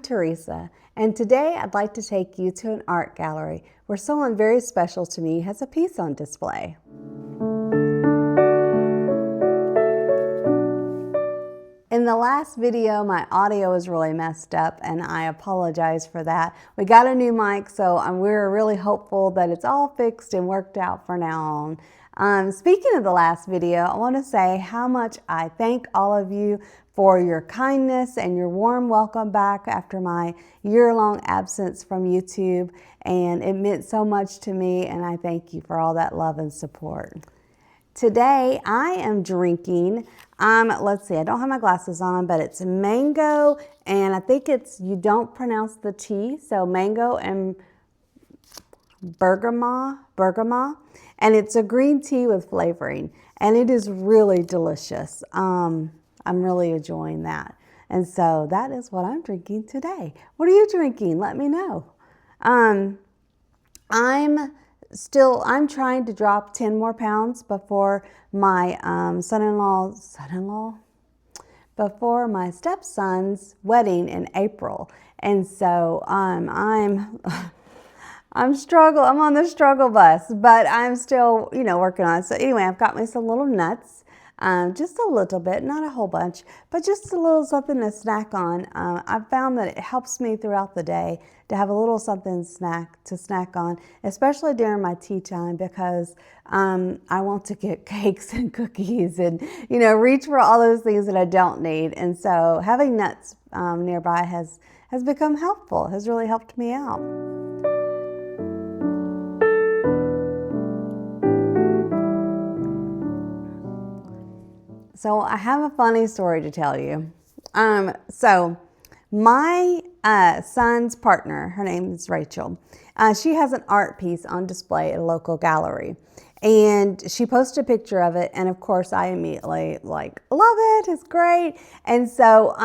Teresa, and today I'd like to take you to an art gallery where someone very special to me has a piece on display. In the last video, my audio was really messed up and I apologize for that. We got a new mic, so we're really hopeful that it's all fixed and worked out for now on. Speaking of the last video, I want to say how much I thank all of you for your kindness and your warm welcome back after my year-long absence from YouTube. And it meant so much to me, and I thank you for all that love and support. Today I am drinking, let's see, I don't have my glasses on, but it's mango, and I think you don't pronounce the T, so mango and bergamot, and it's a green tea with flavoring, and it is really delicious. I'm really enjoying that. And so that is what I'm drinking today. What are you drinking? Let me know. I'm trying to drop 10 more pounds before my before my stepson's wedding in April. And so I'm on the struggle bus, but I'm still, working on it. So anyway, I've got me some little nuts, just a little bit, not a whole bunch, but just a little something to snack on. I've found that it helps me throughout the day to have a little something to snack on, especially during my tea time, because I want to get cakes and cookies and, reach for all those things that I don't need. And so having nuts nearby has become helpful, has really helped me out. So I have a funny story to tell you. So my son's partner, her name is Rachel, she has an art piece on display at a local gallery. And she posted a picture of it, and of course I immediately love it, it's great. And so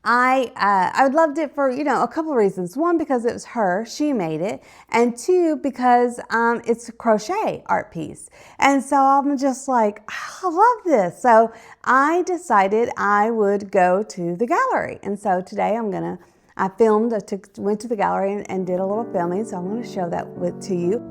I loved it for, a couple of reasons. One, because it was her, she made it. And two, because it's a crochet art piece. And so I'm just like, I love this. So I decided I would go to the gallery. And so today went to the gallery and did a little filming. So I'm going to show that to you.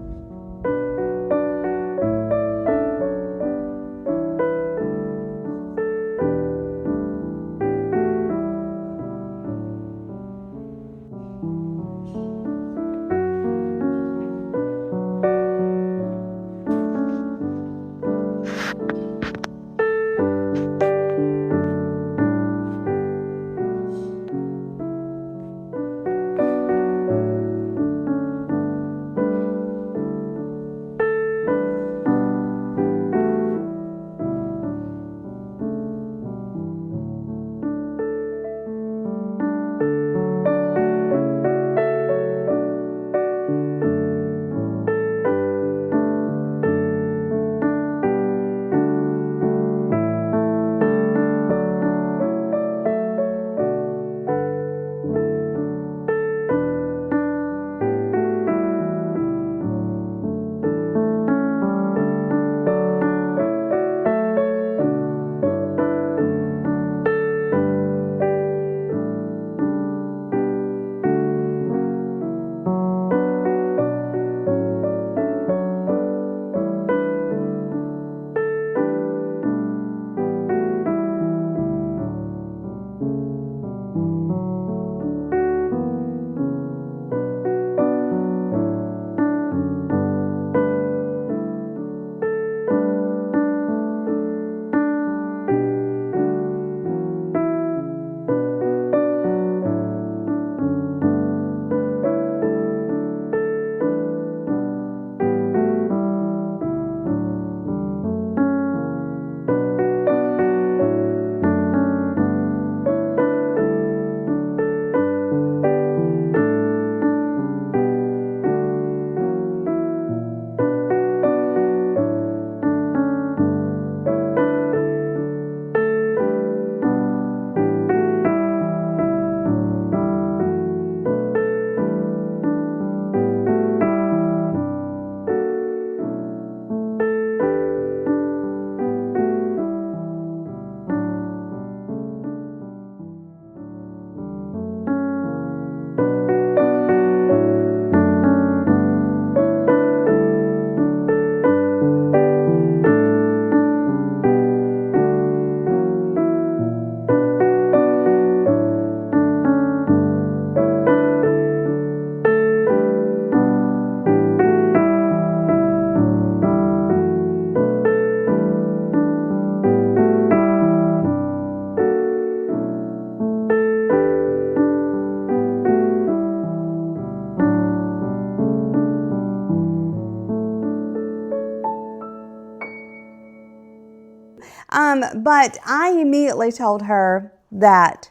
But I immediately told her that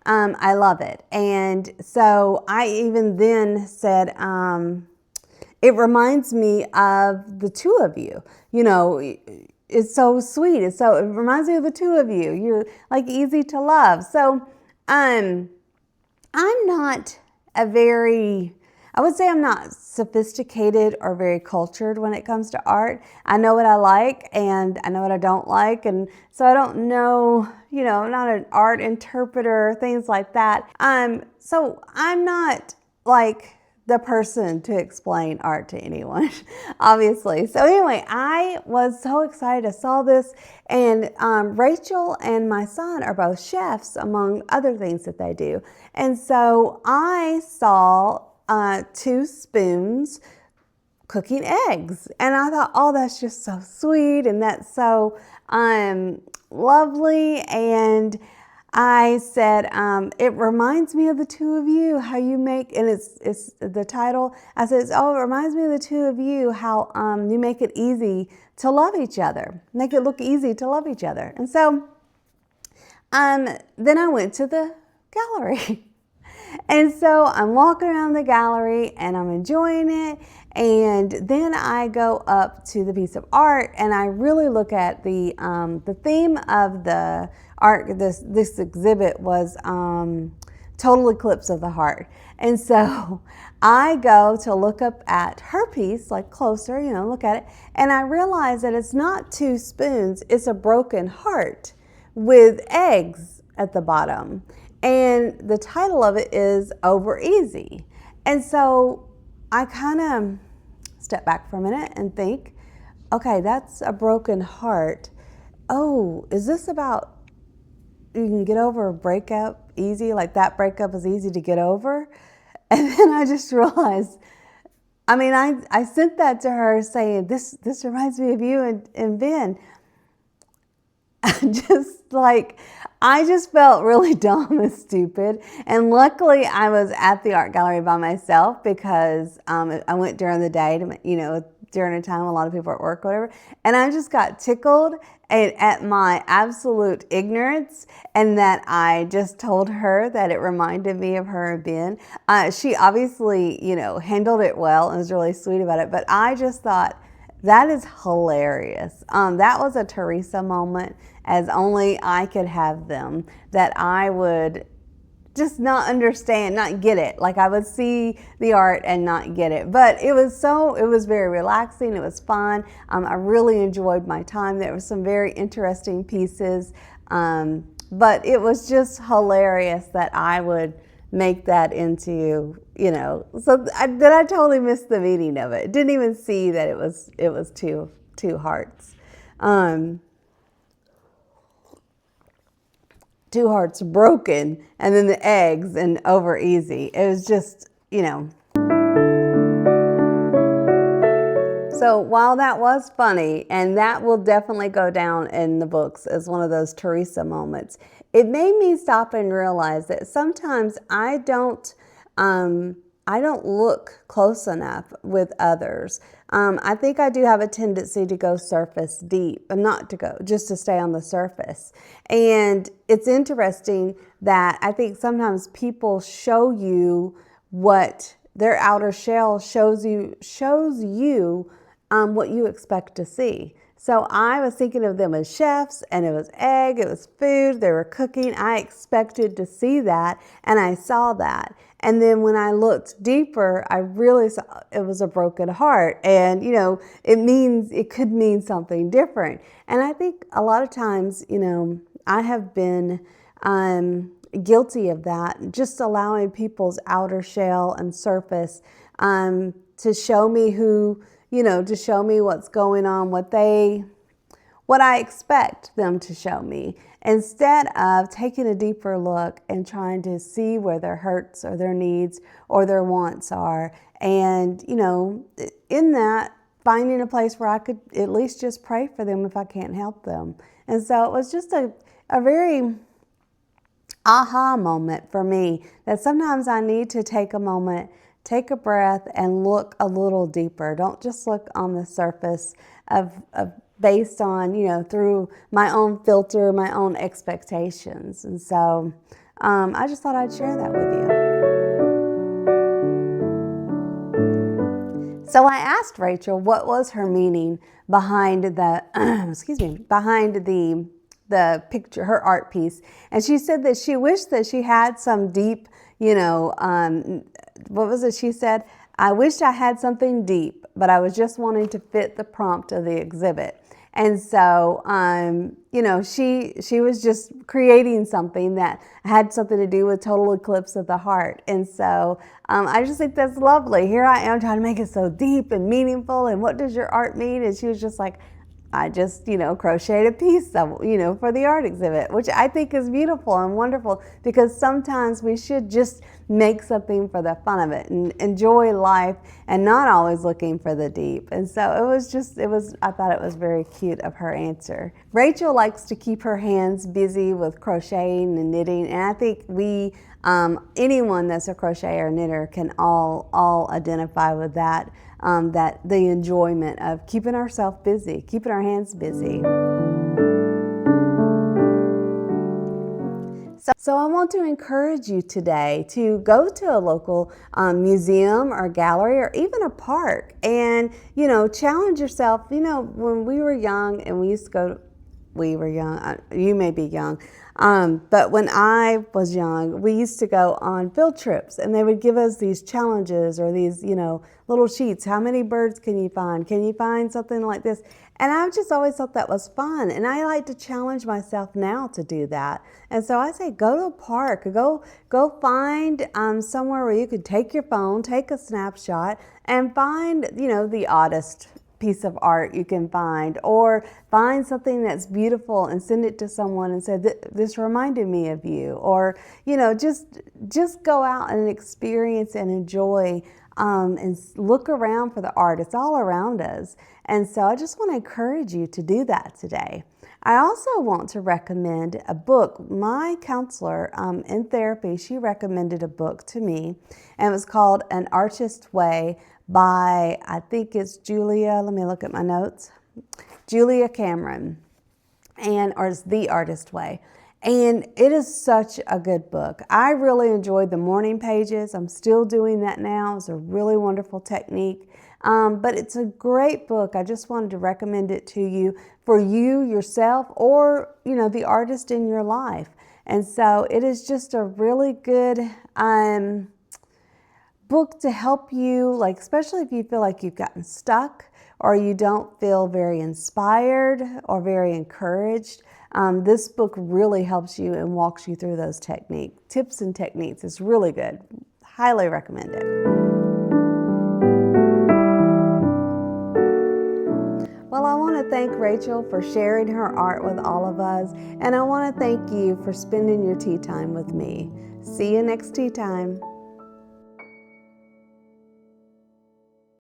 I love it. And so I even then said, it reminds me of the two of you. You know, it's so sweet. It reminds me of the two of you. You're like easy to love. So I'm not I would say I'm not sophisticated or very cultured when it comes to art. I know what I like and I know what I don't like. And so I don't know, I'm not an art interpreter, things like that. So I'm not like the person to explain art to anyone, obviously. So anyway, I was so excited. I saw this, and Rachel and my son are both chefs, among other things that they do. And so I saw 2 spoons cooking eggs, and I thought, oh, that's just so sweet, and that's so lovely. And I said, it reminds me of the two of you, how you make, and it's the title. I said, oh, it reminds me of the two of you, how you make it easy to love each other, make it look easy to love each other. And so then I went to the gallery. And so I'm walking around the gallery and I'm enjoying it. And then I go up to the piece of art and I really look at the theme of the art. This exhibit was Total Eclipse of the Heart. And so I go to look up at her piece, like closer, look at it. And I realize that it's not 2 spoons, it's a broken heart with eggs at the bottom. And the title of it is Over Easy. And so I kind of step back for a minute and think, okay, that's a broken heart. Oh, is this about you can get over a breakup easy? Like that breakup is easy to get over? And then I just realized, I sent that to her saying, this reminds me of you and Ben. I just felt really dumb and stupid. And luckily I was at the art gallery by myself because I went during the day to, during a time a lot of people are at work or whatever. And I just got tickled at my absolute ignorance, and that I just told her that it reminded me of her and Ben. She obviously, handled it well and was really sweet about it. But I just thought, that is hilarious. That was a Teresa moment, as only I could have them, that I would just not understand, not get it. Like I would see the art and not get it. But it was very relaxing. It was fun. I really enjoyed my time. There were some very interesting pieces. But it was just hilarious that I would make that into, so I totally missed the meaning of it. Didn't even see that it was two hearts. 2 hearts broken, and then the eggs and over easy. It was just, So while that was funny, and that will definitely go down in the books as one of those Teresa moments, it made me stop and realize that sometimes I don't look close enough with others. I think I do have a tendency to go surface deep, and just to stay on the surface. And it's interesting that I think sometimes people show you what their outer shell shows you what you expect to see. So I was thinking of them as chefs, and it was egg, it was food, they were cooking. I expected to see that, and I saw that. And then when I looked deeper, I really saw it was a broken heart. And, it could mean something different. And I think a lot of times, I have been guilty of that, just allowing people's outer shell and surface to show me to show me what's going on, what I expect them to show me, instead of taking a deeper look and trying to see where their hurts or their needs or their wants are. And, in that, finding a place where I could at least just pray for them if I can't help them. And so it was just a very aha moment for me, that sometimes I need to take a moment, take a breath, and look a little deeper. Don't just look on the surface of based on, through my own filter, my own expectations. And so I just thought I'd share that with you. So I asked Rachel what was her meaning behind the, behind the picture, her art piece. And she said that she wished that she had some deep, what was it she said? I wished I had something deep, but I was just wanting to fit the prompt of the exhibit. And so, she was just creating something that had something to do with total eclipse of the heart. And so I just think that's lovely. Here I am trying to make it so deep and meaningful. And what does your art mean? And she was just like, I just, crocheted a piece, for the art exhibit, which I think is beautiful and wonderful, because sometimes we should just make something for the fun of it and enjoy life and not always looking for the deep. And so I thought it was very cute of her answer. Rachel likes to keep her hands busy with crocheting and knitting, and I think anyone that's a crocheter or knitter can all identify with that. That the enjoyment of keeping ourselves busy, keeping our hands busy. So I want to encourage you today to go to a local museum or gallery or even a park and, challenge yourself. When we were young and we used to go, you may be young, but when I was young, we used to go on field trips and they would give us these challenges or these, little sheets. How many birds can you find? Can you find something like this? And I've just always thought that was fun. And I like to challenge myself now to do that. And so I say, go to a park, go find somewhere where you could take your phone, take a snapshot and find, the oddest piece of art you can find, or find something that's beautiful and send it to someone and say, this reminded me of you, or just go out and experience and enjoy and look around for the art. It's all around us. And so I just want to encourage you to do that today. I also want to recommend a book. My counselor in therapy, she recommended a book to me, and it was called An Artist's Way by, I think it's Julia, let me look at my notes, Julia Cameron, or it's The Artist Way. And it is such a good book. I really enjoyed the morning pages. I'm still doing that now. It's a really wonderful technique. But it's a great book. I just wanted to recommend it to you for you, yourself, or, the artist in your life. And so it is just a really good book to help you, especially if you feel like you've gotten stuck or you don't feel very inspired or very encouraged. This book really helps you and walks you through those tips and techniques. It's really good. Highly recommend it. Well, I want to thank Rachel for sharing her art with all of us, and I want to thank you for spending your tea time with me. See you next tea time.